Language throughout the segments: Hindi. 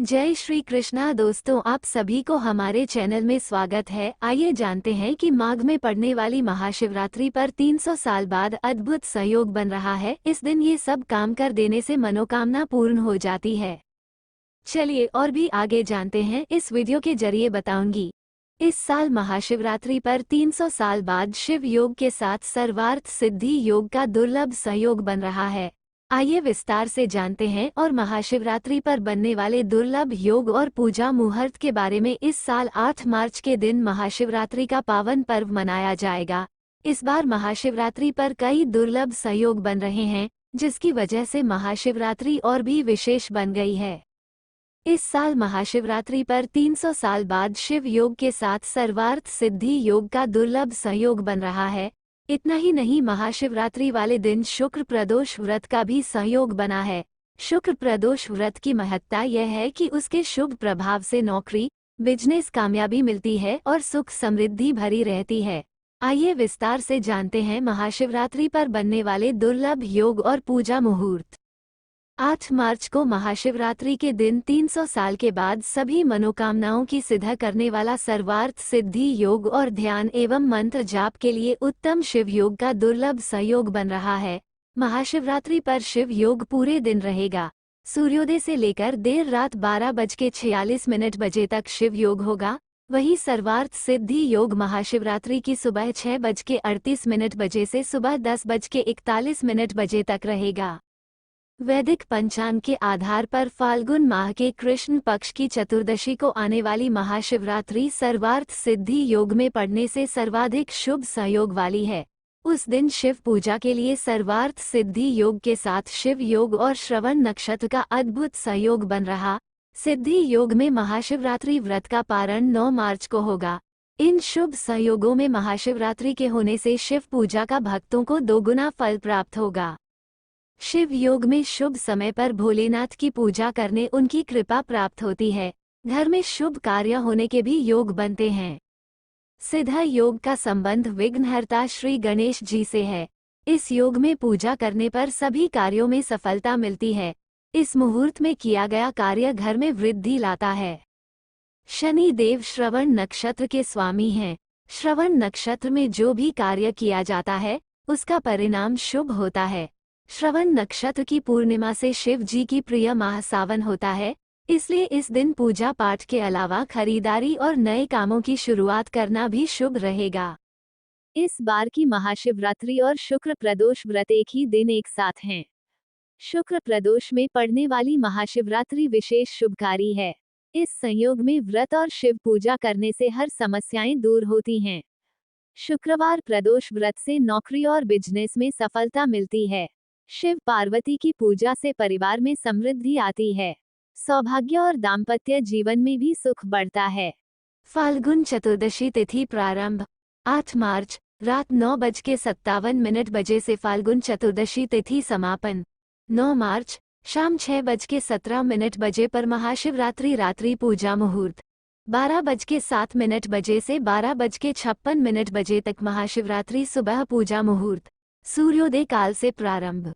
जय श्री कृष्णा दोस्तों, आप सभी को हमारे चैनल में स्वागत है। आइए जानते हैं कि माघ में पड़ने वाली महाशिवरात्रि पर 300 साल बाद अद्भुत संयोग बन रहा है। इस दिन ये सब काम कर देने से मनोकामना पूर्ण हो जाती है। चलिए और भी आगे जानते हैं, इस वीडियो के जरिए बताऊंगी। इस साल महाशिवरात्रि पर 300 साल बाद शिव योग के साथ सर्वार्थ सिद्धि योग का दुर्लभ संयोग बन रहा है। आइए विस्तार से जानते हैं और महाशिवरात्रि पर बनने वाले दुर्लभ योग और पूजा मुहूर्त के बारे में। इस साल 8 मार्च के दिन महाशिवरात्रि का पावन पर्व मनाया जाएगा। इस बार महाशिवरात्रि पर कई दुर्लभ संयोग बन रहे हैं, जिसकी वजह से महाशिवरात्रि और भी विशेष बन गई है। इस साल महाशिवरात्रि पर 300 साल बाद शिव योग के साथ सर्वार्थ सिद्धि योग का दुर्लभ संयोग बन रहा है। इतना ही नहीं, महाशिवरात्रि वाले दिन शुक्र प्रदोष व्रत का भी संयोग बना है। शुक्र प्रदोष व्रत की महत्ता यह है कि उसके शुभ प्रभाव से नौकरी, बिजनेस कामयाबी मिलती है और सुख समृद्धि भरी रहती है। आइए विस्तार से जानते हैं महाशिवरात्रि पर बनने वाले दुर्लभ योग और पूजा मुहूर्त। 8 मार्च को महाशिवरात्रि के दिन 300 साल के बाद सभी मनोकामनाओं की सिद्ध करने वाला सर्वार्थ सिद्धि योग और ध्यान एवं मंत्र जाप के लिए उत्तम शिव योग का दुर्लभ संयोग बन रहा है। महाशिवरात्रि पर शिव योग पूरे दिन रहेगा। सूर्योदय से लेकर देर रात 12:46 बजे तक शिव योग होगा। वहीं सर्वार्थ सिद्धि योग महाशिवरात्रि की सुबह 6:38 बजे से सुबह 10:41 बजे तक रहेगा। वैदिक पंचांग के आधार पर फाल्गुन माह के कृष्ण पक्ष की चतुर्दशी को आने वाली महाशिवरात्रि सर्वार्थ सिद्धि योग में पड़ने से सर्वाधिक शुभ संयोग वाली है। उस दिन शिव पूजा के लिए सर्वार्थ सिद्धि योग के साथ शिव योग और श्रवण नक्षत्र का अद्भुत संयोग बन रहा। सिद्धि योग में महाशिवरात्रि व्रत का पारण 9 मार्च को होगा। इन शुभ संयोगों में महाशिवरात्रि के होने से शिव पूजा का भक्तों को दोगुना फल प्राप्त होगा। शिव योग में शुभ समय पर भोलेनाथ की पूजा करने उनकी कृपा प्राप्त होती है। घर में शुभ कार्य होने के भी योग बनते हैं। सिद्ध योग का संबंध विघ्नहर्ता श्री गणेश जी से है। इस योग में पूजा करने पर सभी कार्यों में सफलता मिलती है। इस मुहूर्त में किया गया कार्य घर में वृद्धि लाता है। शनि देव श्रवण नक्षत्र के स्वामी हैं। श्रवण नक्षत्र में जो भी कार्य किया जाता है उसका परिणाम शुभ होता है। श्रवण नक्षत्र की पूर्णिमा से शिव जी की प्रिय माह सावन होता है, इसलिए इस दिन पूजा पाठ के अलावा खरीदारी और नए कामों की शुरुआत करना भी शुभ रहेगा। इस बार की महाशिवरात्रि और शुक्र प्रदोष व्रत एक ही दिन एक साथ हैं। शुक्र प्रदोष में पड़ने वाली महाशिवरात्रि विशेष शुभकारी है। इस संयोग में व्रत और शिव पूजा करने से हर समस्याएं दूर होती हैं। शुक्रवार प्रदोष व्रत से नौकरी और बिजनेस में सफलता मिलती है। शिव पार्वती की पूजा से परिवार में समृद्धि आती है। सौभाग्य और दाम्पत्य जीवन में भी सुख बढ़ता है। फाल्गुन चतुर्दशी तिथि प्रारंभ 8 मार्च रात 9:57 बजे से फाल्गुन चतुर्दशी तिथि समापन 9 मार्च शाम 6:17 बजे पर महाशिवरात्रि रात्रि पूजा मुहूर्त 12:07 बजे से 12:56 बजे तक महाशिवरात्रि सुबह पूजा मुहूर्त सूर्योदय काल से प्रारंभ।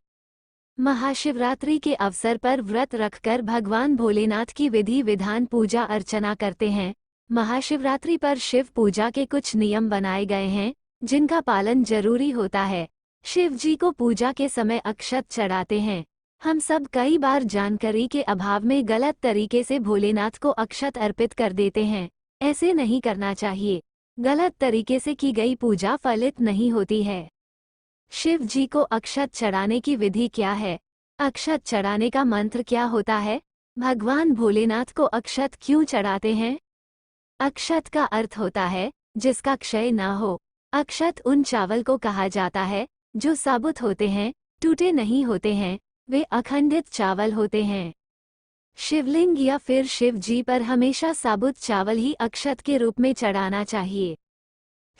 महाशिवरात्रि के अवसर पर व्रत रखकर भगवान भोलेनाथ की विधि विधान पूजा अर्चना करते हैं। महाशिवरात्रि पर शिव पूजा के कुछ नियम बनाए गए हैं, जिनका पालन जरूरी होता है। शिव जी को पूजा के समय अक्षत चढ़ाते हैं। हम सब कई बार जानकारी के अभाव में गलत तरीके से भोलेनाथ को अक्षत अर्पित कर देते हैं। ऐसे नहीं करना चाहिए। गलत तरीके से की गई पूजा फलित नहीं होती है। शिव जी को अक्षत चढ़ाने की विधि क्या है? अक्षत चढ़ाने का मंत्र क्या होता है? भगवान भोलेनाथ को अक्षत क्यों चढ़ाते हैं? अक्षत का अर्थ होता है जिसका क्षय न हो। अक्षत उन चावल को कहा जाता है जो साबुत होते हैं, टूटे नहीं होते हैं, वे अखंडित चावल होते हैं। शिवलिंग या फिर शिव जी पर हमेशा साबुत चावल ही अक्षत के रूप में चढ़ाना चाहिए।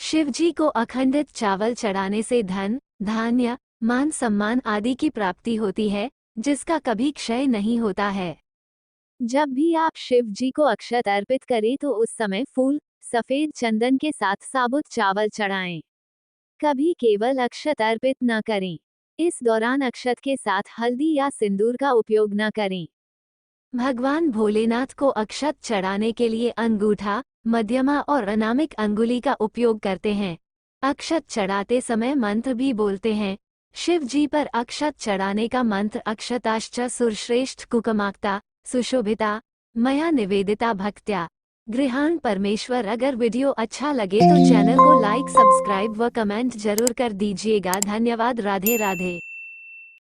शिव जी को अखंडित चावल चढ़ाने से धन, धान्य, मान सम्मान आदि की प्राप्ति होती है, जिसका कभी क्षय नहीं होता है। जब भी आप शिव जी को अक्षत अर्पित करें तो उस समय फूल, सफेद चंदन के साथ साबुत चावल चढ़ाएं। कभी केवल अक्षत अर्पित न करें। इस दौरान अक्षत के साथ हल्दी या सिंदूर का उपयोग न करें। भगवान भोलेनाथ को अक्षत चढ़ाने के लिए अंगूठा, मध्यमा और अनामिक अंगुली का उपयोग करते हैं। अक्षत चढ़ाते समय मंत्र भी बोलते हैं। शिव जी पर अक्षत चढ़ाने का मंत्र अक्षताश्च सुरश्रेष्ठ कुकमाक्ता सुशोभिता मया निवेदिता भक्त्या गृहाण परमेश्वर। अगर वीडियो अच्छा लगे तो चैनल को लाइक, सब्सक्राइब व कमेंट जरूर कर दीजिएगा। धन्यवाद। राधे राधे।